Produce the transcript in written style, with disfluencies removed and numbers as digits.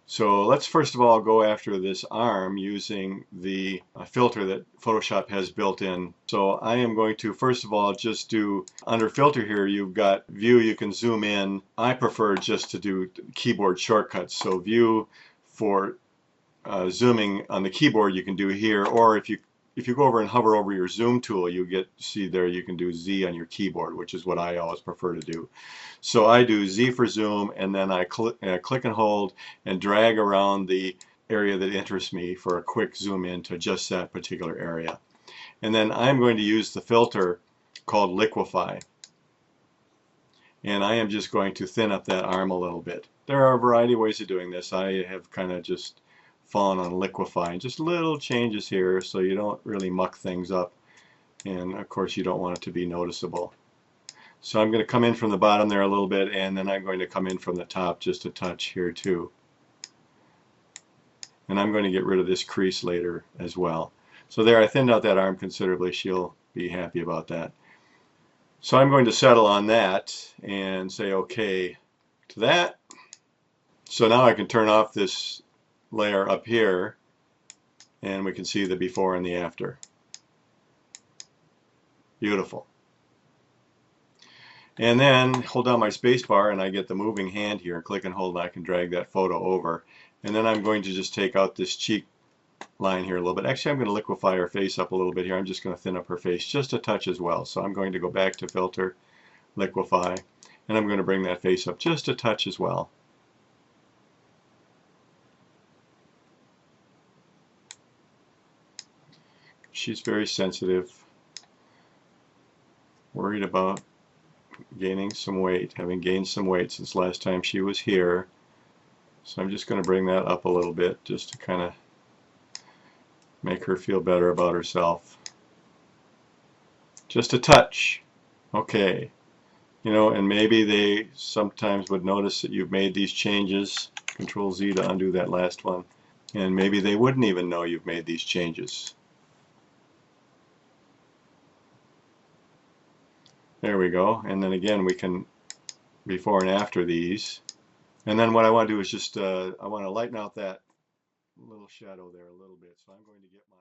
So let's first of all go after this arm using the filter that Photoshop has built in. So I am going to first of all just do under filter here, you've got view, you can zoom in. I prefer just to do keyboard shortcuts. So view for zooming on the keyboard you can do here, or if you go over and hover over your zoom tool, you see there you can do Z on your keyboard, which is what I always prefer to do. So I do Z for zoom, and then I click and hold and drag around the area that interests me for a quick zoom in to just that particular area. And then I'm going to use the filter called Liquify. And I am just going to thin up that arm a little bit. There are a variety of ways of doing this. I have kind of just fallen on Liquify. Just little changes here so you don't really muck things up. And of course you don't want it to be noticeable. So I'm going to come in from the bottom there a little bit, and then I'm going to come in from the top just a touch here too. And I'm going to get rid of this crease later as well. So there, I thinned out that arm considerably. She'll be happy about that. So I'm going to settle on that and say OK to that. So now I can turn off this layer up here, and we can see the before and the after. Beautiful. And then hold down my space bar and I get the moving hand here. Click and hold and I can drag that photo over. And then I'm going to just take out this cheek line here a little bit. Actually, I'm going to liquefy her face up a little bit here. I'm just going to thin up her face just a touch as well. So I'm going to go back to filter, liquefy, and I'm going to bring that face up just a touch as well. She's very sensitive, worried about gaining some weight, having gained some weight since last time she was here. So I'm just going to bring that up a little bit just to kind of make her feel better about herself. Just a touch. Okay. You know, and maybe they sometimes would notice that you've made these changes. Control Z to undo that last one. And maybe they wouldn't even know you've made these changes. There we go. And then again, we can before and after these. And then what I want to do is just, I want to lighten out that little shadow there a little bit. So I'm going to get my